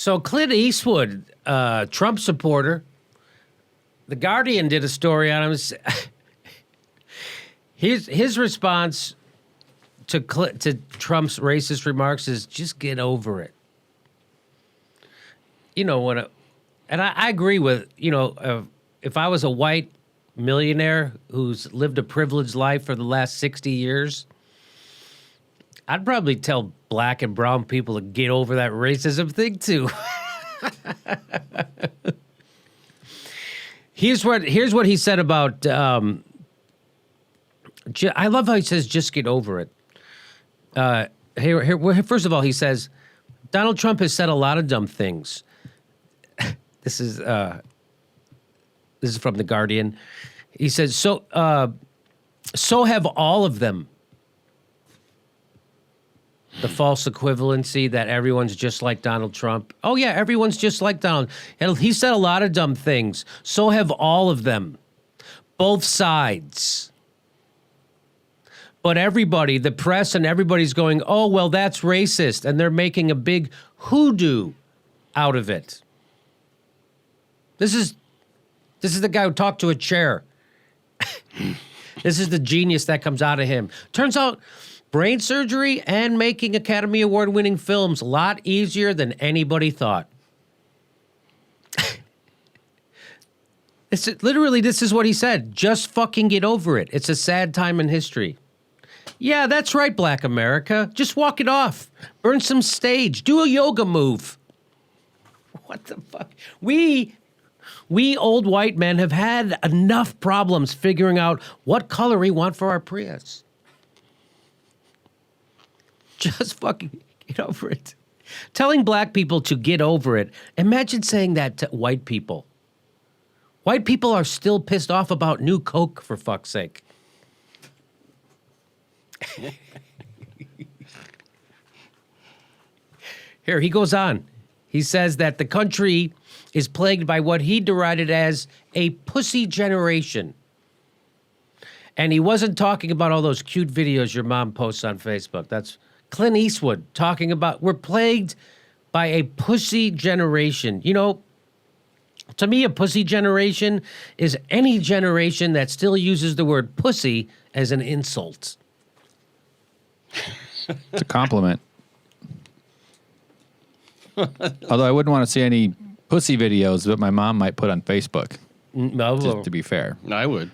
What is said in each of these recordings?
So Clint Eastwood, Trump supporter, The Guardian did a story on him. His response to Trump's racist remarks is just get over it. You know what? And I agree with, if I was a white millionaire who's lived a privileged life for the last 60 years, I'd probably tell black and brown people to get over that racism thing too. Here's what he said about. I love how he says, "Just get over it." First of all, he says Donald Trump has said a lot of dumb things. This is from The Guardian. He says, so have all of them. The false equivalency that everyone's just like Donald Trump. Oh, yeah, everyone's just like Donald. And he said a lot of dumb things. So have all of them. Both sides. But everybody, the press and everybody's going, oh, well, that's racist. And they're making a big hoodoo out of it. This is the guy who talked to a chair. This is the genius that comes out of him. Turns out brain surgery and making Academy Award-winning films a lot easier than anybody thought. This is what he said. Just fucking get over it. It's a sad time in history. Yeah, that's right, Black America. Just walk it off. Burn some stage. Do a yoga move. What the fuck? We old white men have had enough problems figuring out what color we want for our Prius. Just fucking get over it. Telling black people to get over it. Imagine saying that to white people. White people are still pissed off about New Coke, for fuck's sake. Here, he goes on. He says that the country is plagued by what he derided as a pussy generation. And he wasn't talking about all those cute videos your mom posts on Facebook. That's Clint Eastwood talking about we're plagued by a pussy generation. You know, to me, a pussy generation is any generation that still uses the word pussy as an insult. It's a compliment. Although I wouldn't want to see any pussy videos that my mom might put on Facebook. No, just to be fair. I would.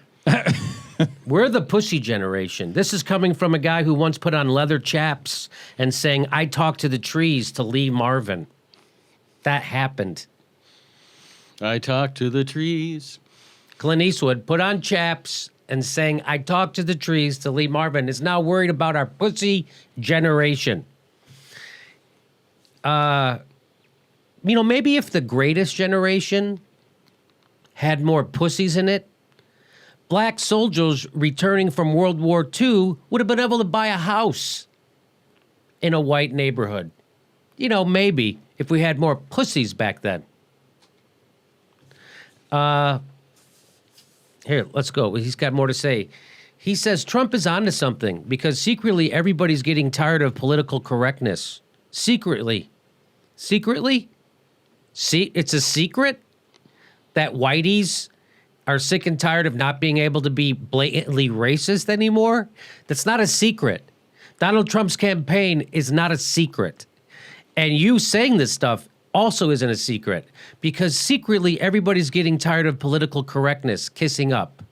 We're the pussy generation. This is coming from a guy who once put on leather chaps and sang, I talk to the trees to Lee Marvin. That happened. I talk to the trees. Clint Eastwood put on chaps and sang, I talk to the trees to Lee Marvin, is now worried about our pussy generation. Maybe if the greatest generation had more pussies in it, black soldiers returning from World War II would have been able to buy a house in a white neighborhood. Maybe if we had more pussies back then. Here, let's go. He's got more to say. He says Trump is onto something because secretly everybody's getting tired of political correctness. Secretly? See, it's a secret that whiteys are sick and tired of not being able to be blatantly racist anymore. That's not a secret. Donald Trump's campaign is not a secret. And you saying this stuff also isn't a secret because secretly everybody's getting tired of political correctness, kissing up.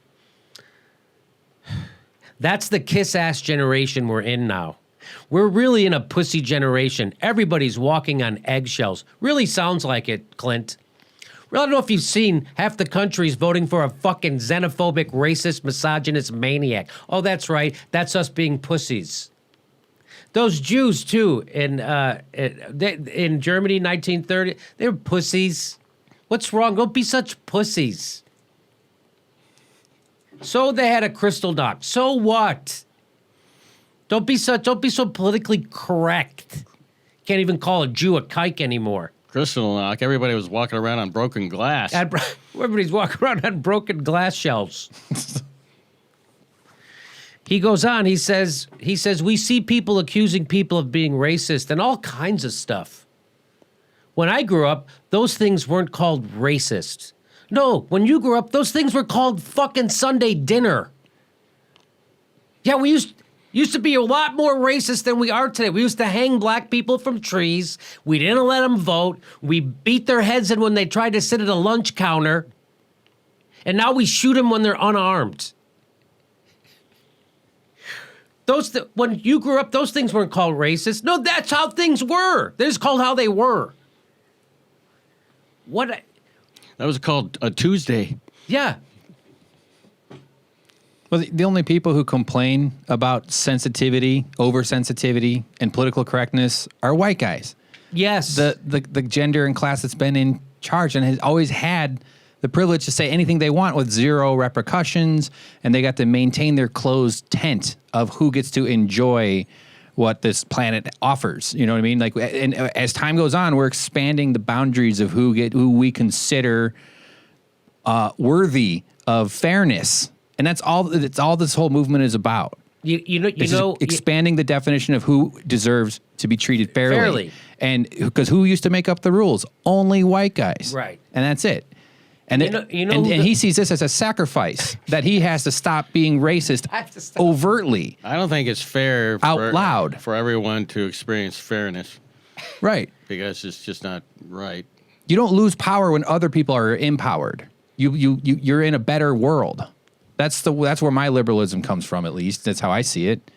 That's the kiss-ass generation we're in now. We're really in a pussy generation. Everybody's walking on eggshells. Really sounds like it, Clint. I don't know if you've seen half the country's voting for a fucking xenophobic, racist, misogynist maniac. Oh, that's right. That's us being pussies. Those Jews, too, in Germany, 1930, they were pussies. What's wrong? Don't be such pussies. So they had a crystal knock. So what? Don't be so politically correct. Can't even call a Jew a kike anymore. Crystal knock. Everybody was walking around on broken glass. Everybody's walking around on broken glass shelves. He goes on. He says we see people accusing people of being racist and all kinds of stuff. When I grew up, those things weren't called racist. No, when you grew up, those things were called fucking Sunday dinner. Yeah, we used to be a lot more racist than we are today. We used to hang black people from trees. We didn't let them vote. We beat their heads in when they tried to sit at a lunch counter. And now we shoot them when they're unarmed. When you grew up, those things weren't called racist. No, that's how things were. They're just called how they were. What? That was called a Tuesday. Yeah. Well, the only people who complain about sensitivity, oversensitivity, and political correctness are white guys. Yes. The gender and class that's been in charge and has always had the privilege to say anything they want with zero repercussions, and they got to maintain their closed tent of who gets to enjoy what this planet offers. You know what I mean? Like, and as time goes on, we're expanding the boundaries of who we consider worthy of fairness, and that's all this whole movement is about. Expanding the definition of who deserves to be treated fairly. And because who used to make up the rules? Only white guys. Right. And that's it. And he sees this as a sacrifice that he has to stop being racist overtly. I don't think it's fair out loud for everyone to experience fairness. Right. Because it's just not right. You don't lose power when other people are empowered. You're in a better world. That's where my liberalism comes from, at least. That's how I see it.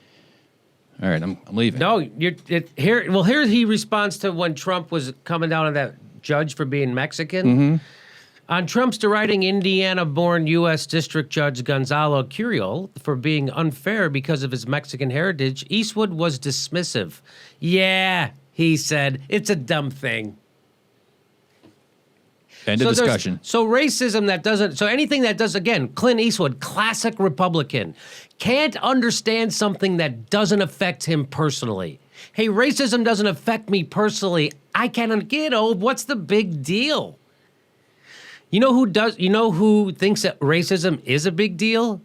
All right, I'm leaving. No, here he responds to when Trump was coming down on that judge for being Mexican. Mm-hmm. On Trump's deriding Indiana-born U.S. District Judge Gonzalo Curiel for being unfair because of his Mexican heritage, Eastwood was dismissive. Yeah, he said, it's a dumb thing. End of discussion. So anything that does, again, Clint Eastwood, classic Republican, can't understand something that doesn't affect him personally. Hey, racism doesn't affect me personally. I can't get old. What's the big deal? You know who thinks that racism is a big deal?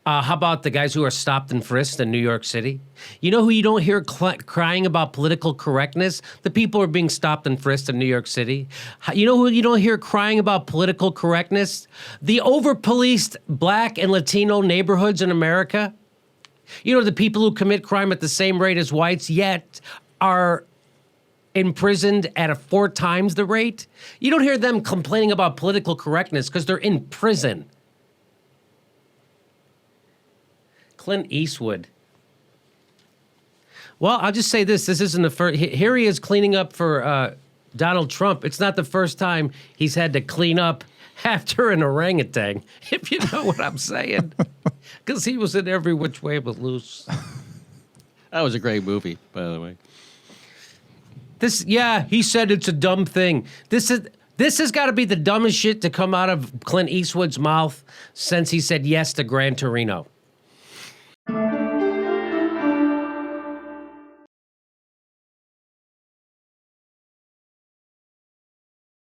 How about the guys who are stopped and frisked in New York City? You know who you don't hear crying about political correctness? The people who are being stopped and frisked in New York City. You know who you don't hear crying about political correctness? The over-policed black and Latino neighborhoods in America. You know, the people who commit crime at the same rate as whites, yet are imprisoned at 4 times the rate. You don't hear them complaining about political correctness because they're in prison. Clint Eastwood. Well, I'll just say this isn't the first. Here he is cleaning up for Donald Trump. It's not the first time he's had to clean up after an orangutan, if you know what I'm saying. Because he was in Every Which Way But Loose. That was a great movie, by the way. He said it's a dumb thing. This has got to be the dumbest shit to come out of Clint Eastwood's mouth since he said yes to Gran Torino.